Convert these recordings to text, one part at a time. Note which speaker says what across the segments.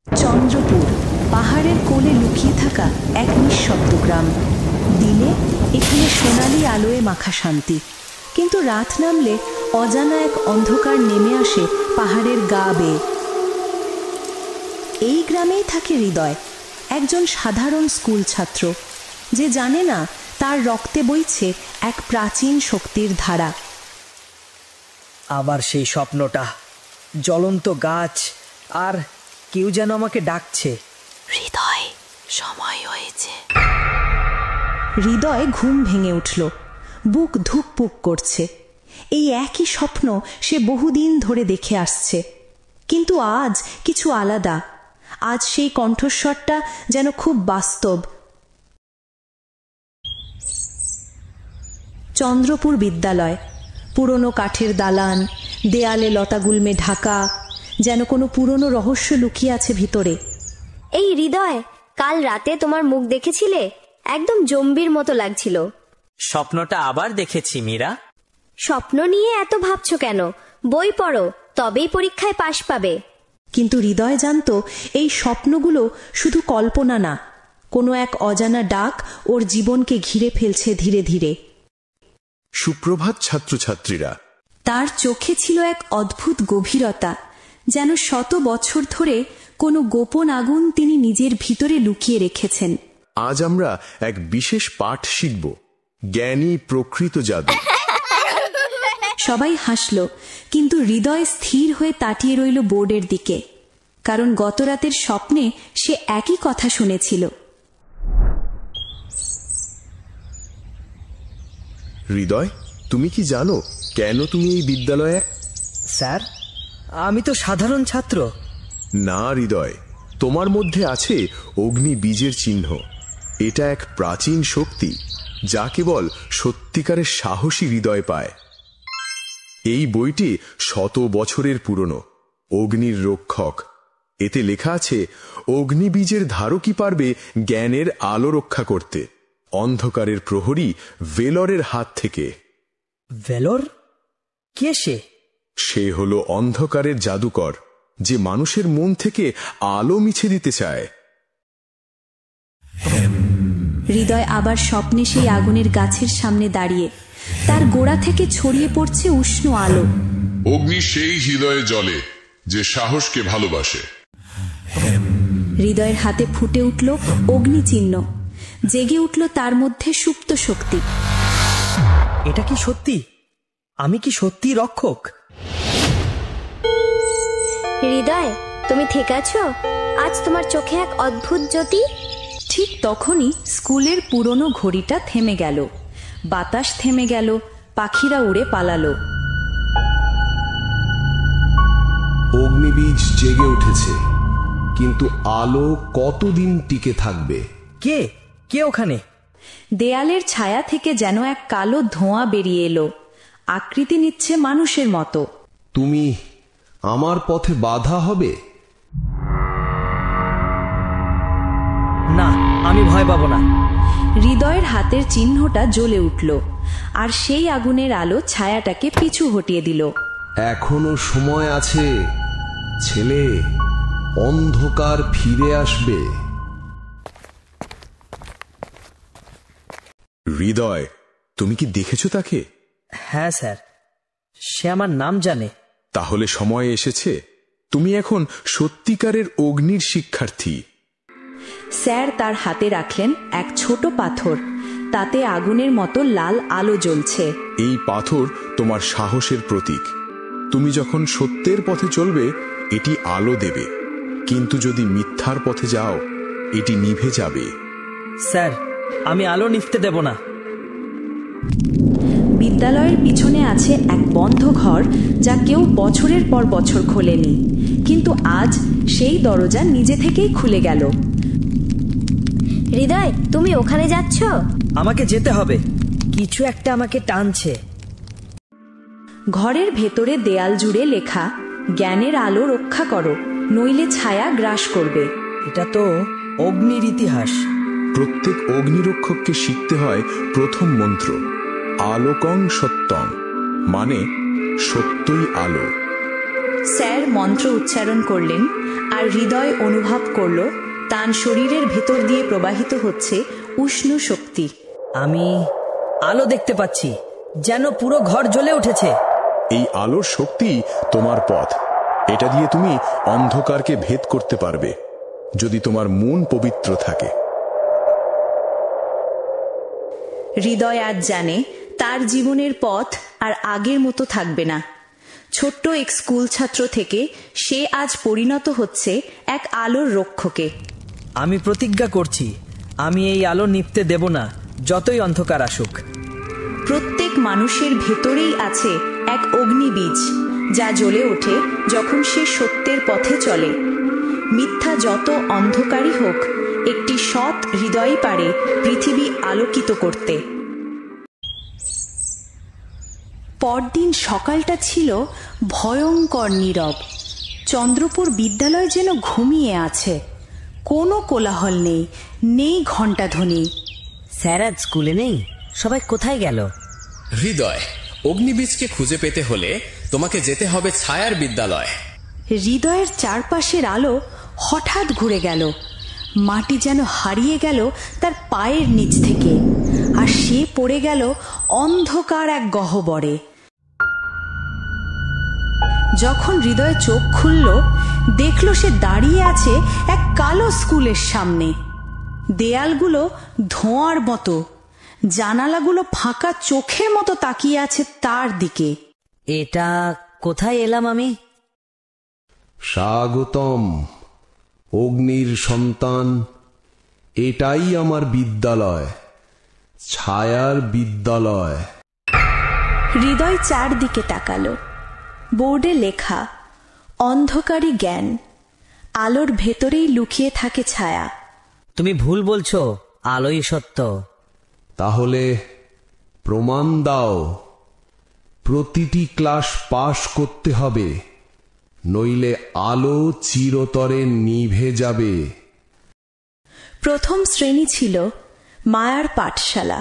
Speaker 1: চন্দ্রপুর পাহাড়ের কোলে লুকিয়ে থাকা এক নিঃশব্দ গ্রাম। দিনে এখানে সোনালি আলোয় মাখা শান্তি, কিন্তু রাত নামলে অজানা এক অন্ধকার নেমে আসে পাহাড়ের গা বেয়ে। এই গ্রামেই থাকে হৃদয়, একজন সাধারণ স্কুল ছাত্র, যে জানে না তার রক্তে বইছে এক প্রাচীন শক্তির ধারা।
Speaker 2: আবার সেই স্বপ্নটা, জ্বলন্ত গাছ, আর কেউ যেন আমাকে ডাকছে,
Speaker 1: হৃদয়, সময় হয়েছে। হৃদয় ঘুম ভেঙে উঠল, বুক ধুকপুক করছে। এই একই স্বপ্ন সে বহুদিন ধরে দেখে আসছে, কিন্তু আজ কিছু আলাদা। আজ সেই কণ্ঠস্বরটা যেন খুব বাস্তব। চন্দ্রপুর বিদ্যালয়, পুরনো কাঠের দালান, দেয়ালে লতাগুল্মে ঢাকা, যেন কোনো পুরনো রহস্য লুকিয়ে আছে ভিতরে।
Speaker 3: এই হৃদয়, কাল রাতে তোমার মুখ দেখেছিলে, একদম জম্বির মতো লাগছিল।
Speaker 2: স্বপ্নটা আবার দেখেছি মীরা।
Speaker 3: স্বপ্ন নিয়ে এত ভাবছো কেন? বই পড়ো, তবেই পরীক্ষায় পাশ পাবে।
Speaker 1: কিন্তু হৃদয় জানতো এই স্বপ্নগুলো শুধু কল্পনা না, কোনো এক অজানা ডাক ওর জীবনকে ঘিরে ফেলছে ধীরে ধীরে।
Speaker 4: সুপ্রভাত ছাত্রছাত্রীরা।
Speaker 1: তার চোখে ছিল এক অদ্ভুত গভীরতা, যেন শত বছর ধরে কোনো গোপন আগুন তিনি নিজের ভিতরে লুকিয়ে রেখেছেন।
Speaker 4: আজ আমরা এক বিশেষ পাঠ শিখব, জ্ঞানী প্রকৃত জাদু।
Speaker 1: সবাই হাসল, কিন্তু হৃদয় স্থির হয়ে তাকিয়ে রইল বোর্ডের দিকে, কারণ গতরাতের স্বপ্নে সে একই কথা শুনেছিল।
Speaker 4: হৃদয়, তুমি কি জানো কেন তুমি এই বিদ্যালয়ে?
Speaker 2: স্যার, আমি তো সাধারণ ছাত্র।
Speaker 4: না হৃদয়, তোমার মধ্যে আছে অগ্নি বীজের চিহ্ন। এটা এক প্রাচীন শক্তি, যা কেবল সত্যিকারের সাহসী হৃদয় পায়। এই বইটি 100 বছরের পুরনো, অগ্নির রক্ষক। এতে লেখা আছে, অগ্নিবীজের ধারকই পারবে জ্ঞানের আলো রক্ষা করতে অন্ধকারের প্রহরী ভেলরের হাত থেকে।
Speaker 2: ভেলর? কে সে?
Speaker 4: সে হলো অন্ধকারের জাদুকর, যে মানুষের মন থেকে আলো মিছে দিতে চায়।
Speaker 1: হৃদয় আবার স্বপ্নে সেই আগুনের গাছের সামনে দাঁড়িয়ে, তার গোড়া থেকে ছড়িয়ে পড়ছে উষ্ণ আলো।
Speaker 5: অগ্নি সেই হৃদয়ে জ্বলে যে সাহসকে ভালোবাসে।
Speaker 1: হৃদয়ের হাতে ফুটে উঠল অগ্নি চিহ্ন, জেগে উঠল তার মধ্যে সুপ্ত শক্তি।
Speaker 2: এটা কি সত্যি? আমি কি সত্যি রক্ষক?
Speaker 3: হৃদয়, তুমি ঠিক আছো? আজ তোমার চোখে এক অদ্ভুত জ্যোতি।
Speaker 1: ঠিক তখনই স্কুলের পুরনো ঘড়িটা থেমে গেল, বাতাস থেমে গেল, পাখিরা উড়ে পালালো।
Speaker 6: অগ্নিবীজ জেগে উঠেছে, কিন্তু আলো কতদিন টিকে থাকবে?
Speaker 2: কে কে ওখানে?
Speaker 1: দেয়ালের ছায়া থেকে যেন এক কালো ধোঁয়া বেরিয়ে এলো, আকৃতি নিচ্ছে মানুষের মতো।
Speaker 6: তুমি আমার পথে বাধা হবে?
Speaker 2: না, আমি ভয় পাবো না।
Speaker 1: হৃদয়ের হাতের চিহ্নটা জ্বলে উঠল, আর সেই আগুনের আলো ছায়াটাকে পিছু হটিয়ে দিল।
Speaker 6: এখনো সময় আছে ছেলে, অন্ধকার ফিরে আসবে।
Speaker 4: হৃদয়, তুমি কি দেখেছো তাকে?
Speaker 2: হ্যাঁ স্যার, সে আমার নাম জানে।
Speaker 4: তাহলে সময় এসেছে, তুমি এখন সত্যিকারের অগ্নির শিক্ষার্থী।
Speaker 1: স্যার তার হাতে রাখলেন এক ছোট পাথর, তাতে আগুনের মতো লাল আলো জ্বলছে।
Speaker 4: এই পাথর তোমার সাহসের প্রতীক। তুমি যখন সত্যের পথে চলবে, এটি আলো দেবে, কিন্তু যদি মিথ্যার পথে যাও, এটি নিভে যাবে।
Speaker 2: স্যার, আমি আলো নিভতে দেব না।
Speaker 1: বিদ্যালয়ের পিছনে আছে এক বন্ধ ঘর, যা কেউ বছরের পর বছর খোলেনি, কিন্তু আজ সেই দরজা নিজে থেকেই খুলে গেল।
Speaker 3: হৃদয়, তুমি ওখানে যাচ্ছ?
Speaker 2: আমাকে যেতে হবে, কিছু একটা আমাকে টানছে।
Speaker 1: ঘরের ভেতরে দেয়াল জুড়ে লেখা, জ্ঞানের আলো রক্ষা করো, নইলে ছায়া গ্রাস করবে।
Speaker 2: এটা তো অগ্নির ইতিহাস।
Speaker 4: প্রত্যেক অগ্নিরক্ষককে শিখতে হয় প্রথম মন্ত্র, আলোকং সত্যং, মানে সত্যই আলো।
Speaker 1: স্যার মন্ত্র উচ্চারণ করলেন, আর হৃদয় অনুভব করলো তার শরীরের ভেতর দিয়ে প্রবাহিত হচ্ছে উষ্ণ শক্তি।
Speaker 2: আমি আলো দেখতে পাচ্ছি, যেন পুরো ঘর জ্বলে উঠেছে।
Speaker 4: এই আলোর শক্তি তোমার পথ। এটা দিয়ে তুমি অন্ধকারকে ভেদ করতে পারবে, যদি তোমার মন পবিত্র থাকে।
Speaker 1: হৃদয় আজ জানে তার জীবনের পথ আর আগের মতো থাকবে না। ছোট্ট এক স্কুল ছাত্র থেকে সে আজ পরিণত হচ্ছে এক আলোর রক্ষকে।
Speaker 2: আমি প্রতিজ্ঞা করছি, আমি এই আলো নিভতে দেব না, যতই অন্ধকার আসুক।
Speaker 1: প্রত্যেক মানুষের ভেতরেই আছে এক অগ্নিবীজ, যা জ্বলে ওঠে যখন সে সত্যের পথে চলে। মিথ্যা যত অন্ধকারই হোক, একটি সৎ হৃদয়ই পারে পৃথিবী আলোকিত করতে। পরদিন সকালটা ছিল ভয়ঙ্কর নীরব। চন্দ্রপুর বিদ্যালয় যেন ঘুমিয়ে আছে। কোনো কোলাহল নেই, নেই ঘণ্টাধ্বনি।
Speaker 2: স্যার আজ স্কুলে নেই, সবাই কোথায় গেল?
Speaker 7: হৃদয়, অগ্নিবীজকে খুঁজে পেতে হলে তোমাকে যেতে হবে ছায়ার বিদ্যালয়।
Speaker 1: হৃদয়ের চারপাশের আলো হঠাৎ ঘুরে গেল। মাটি যেন হারিয়ে গেল তার পায়ের নিচ থেকে, আর সে পড়ে গেল অন্ধকার এক গহ্বরে। যখন হৃদয় চোখ খুলল, দেখল সে দাঁড়িয়ে আছে এক কালো স্কুলের সামনে। দেয়ালগুলো ধোঁয়ার মতো, জানালাগুলো ফাঁকা চোখের মতো তাকিয়ে আছে তার দিকে।
Speaker 2: এটা কোথায় এলাম আমি?
Speaker 6: স্বাগতম অগ্নির সন্তান, এটাই আমার বিদ্যালয়, ছায়ার বিদ্যালয়।
Speaker 1: হৃদয় চারদিকে তাকালো। বোর্ডে লেখা, অন্ধকারী জ্ঞান, আলোর ভেতরেই লুকিয়ে থাকে ছায়া।
Speaker 2: তুমি ভুল বলছো, আলোই সত্য।
Speaker 6: তাহলে প্রমাণ দাও। প্রতিটি ক্লাস পাশ করতে হবে, নইলে আলো চিরতরে নিভে যাবে।
Speaker 1: প্রথম শ্রেণী ছিল মায়ার পাঠশালা।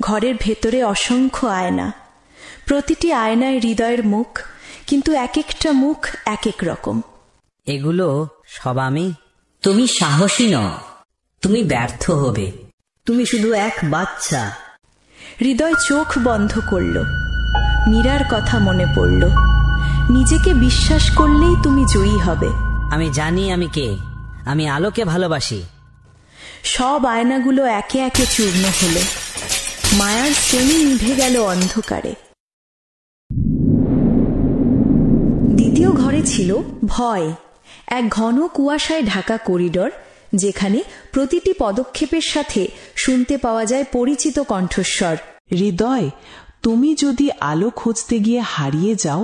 Speaker 1: ঘরের ভেতরে অসংখ্য আয়না। প্রতিটি আয়নায় হৃদয়ের মুখ, কিন্তু এক একটা মুখ এক এক রকম।
Speaker 2: এগুলো সব আমি? তুমি সাহসী নও, তুমি ব্যর্থ হবে, তুমি শুধু এক বাচ্চা।
Speaker 1: হৃদয় চোখ বন্ধ করল। মীরার কথা মনে পড়ল, নিজেকে বিশ্বাস করলেই তুমি জয়ী হবে।
Speaker 2: আমি জানি আমি কে, আমি আলোকে ভালোবাসি।
Speaker 1: সব আয়নাগুলো একে একে চূর্ণ হলো। মায়ার শ্রেণী নিভে গেল অন্ধকারে। দ্বিতীয় ঘরে ছিল ভয়, এক ঘন কুয়াশায় ঢাকা করিডর, যেখানে প্রতিটি পদক্ষেপের সাথে শুনতে পাওয়া যায় পরিচিত কণ্ঠস্বর।
Speaker 8: হৃদয়, তুমি যদি আলো খুঁজতে গিয়ে হারিয়ে যাও?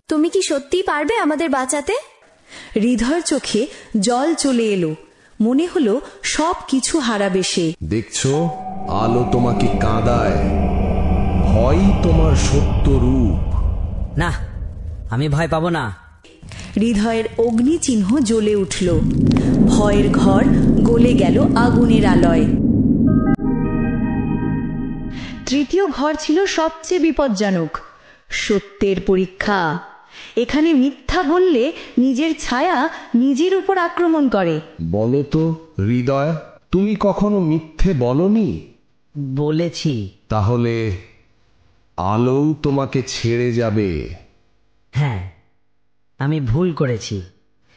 Speaker 3: তুমি কি সত্যিই পারবে আমাদের বাঁচাতে?
Speaker 1: হৃদয়ের চোখে জল চলে এলো। মনে হলো সব কিছু হারাবে সে।
Speaker 6: দেখছো, আলো তোমাকে কাঁদায়, ভয়ই তোমার সত্য রূপ।
Speaker 2: না, আমি ভয় পাবো না।
Speaker 1: হৃদয়ের অগ্নি চিহ্ন জ্বলে উঠল। ভয়ের ঘর গলে গেল আগুনের আলোয়। তৃতীয় ঘর ছিল সবচেয়ে বিপজ্জনক, সত্যের পরীক্ষা। এখানে মিথ্যা বললে নিজের ছায়া নিজের উপর আক্রমণ করে।
Speaker 6: বলো তো হৃদয়, তুমি কখনো মিথ্যে বলনি?
Speaker 2: বলেছি।
Speaker 6: তাহলে আলোও তোমাকে ছেড়ে যাবে।
Speaker 2: হ্যাঁ, আমি ভুল করেছি,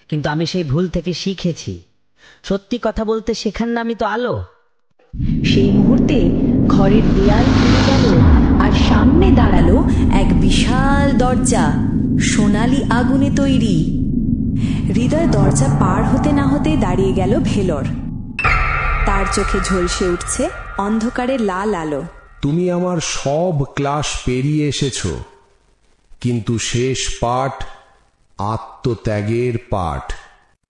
Speaker 2: কিন্তু আমি সেই ভুল থেকে শিখেছি। সত্যি কথা বলতে শেখার নামই তো আলো।
Speaker 1: সেই মুহূর্তে ঘরের দেয়াল খুলে গেল, আর সামনে দাঁড়ালো এক বিশাল দরজা, সোনালি আগুনে তৈরি। হৃদয় দরজা পার হতে না হতে দাঁড়িয়ে গেল ভেলর। তার চোখে ঝলসে উঠছে অন্ধকারের লাল আলো।
Speaker 6: তুমি আমার সব ক্লাস পেরিয়ে এসেছো, কিন্তু শেষ পাঠ আত্মত্যাগের পাঠ।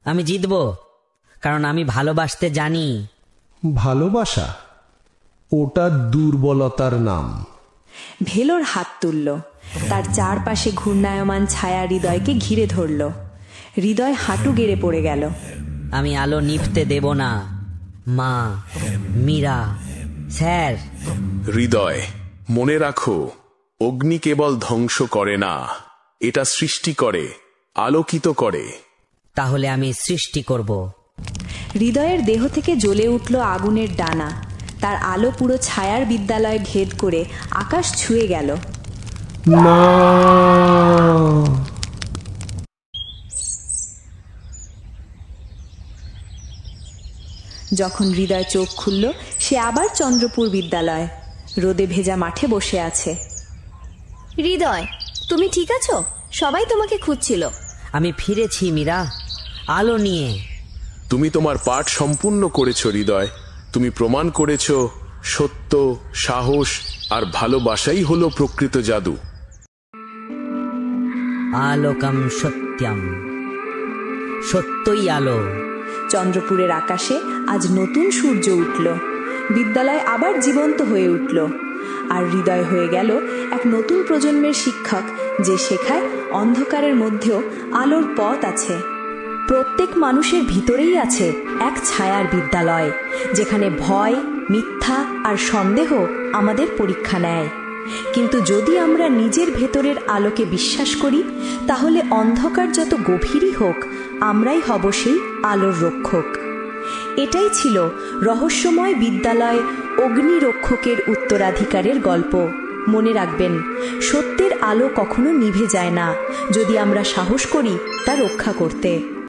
Speaker 2: আমি জিতবো, কারণ আমি ভালোবাসতে জানি।
Speaker 6: ভালোবাসা? ওটা দুর্বলতার নাম।
Speaker 1: ভেলর হাত তুলল। তার চারপাশে ঘূর্ণায়মান ছায়া হৃদয়কে ঘিরে ধরল। হৃদয় হাঁটু গেড়ে পড়ে গেল।
Speaker 2: আমি আলো নিভতে দেব না। মা, মীরা, স্যার।
Speaker 4: হৃদয়, মনে রাখো, অগ্নি কেবল ধ্বংস করে না, এটা সৃষ্টি করে, আলোকিত করে।
Speaker 2: তাহলে আমি সৃষ্টি করব।
Speaker 1: হৃদয়ের দেহ থেকে জ্বলে উঠল আগুনের ডানা। তার আলো পুরো ছায়ার বিদ্যালয় ভেদ করে আকাশ ছুঁয়ে গেল।
Speaker 6: না,
Speaker 1: যখন হৃদয় চোখ খুলল, সে আবার চন্দ্রপুর বিদ্যালয় রোদে ভেজা মাঠে বসে আছে।
Speaker 3: হৃদয়, তুমি ঠিক আছো? সবাই তোমাকে খুঁজছিল।
Speaker 2: আমি ফিরেছি মীরা, আলো নিয়ে।
Speaker 4: তুমি তোমার পাঠ সম্পূর্ণ করেছো হৃদয়। তুমি প্রমাণ করেছো সত্য, সাহস আর ভালোবাসাই হলো প্রকৃত জাদু।
Speaker 2: আলোকম সত্যম, সত্যই আলো।
Speaker 1: চন্দ্রপুরের আকাশে আজ নতুন সূর্য উঠল। বিদ্যালয় আবার জীবন্ত হয়ে উঠল, আর হৃদয় হয়ে গেল এক নতুন প্রজন্মের শিক্ষক, যে শেখায় অন্ধকারের মধ্যেও আলোর পথ আছে। প্রত্যেক মানুষের ভিতরেই আছে এক ছায়ার বিদ্যালয়, যেখানে ভয়, মিথ্যা আর সন্দেহ আমাদের পরীক্ষা নেয়। কিন্তু যদি আমরা নিজের ভেতরের আলোকে বিশ্বাস করি, তাহলে অন্ধকার যত গভীরই হোক, আমরাই হব সেই আলোর রক্ষক। এটাই ছিল রহস্যময় বিদ্যালয় অগ্নিরক্ষকের উত্তরাধিকারের গল্প। মনে রাখবেন, সত্যের আলো কখনো নিভে যায় না, যদি আমরা সাহস করি তা রক্ষা করতে।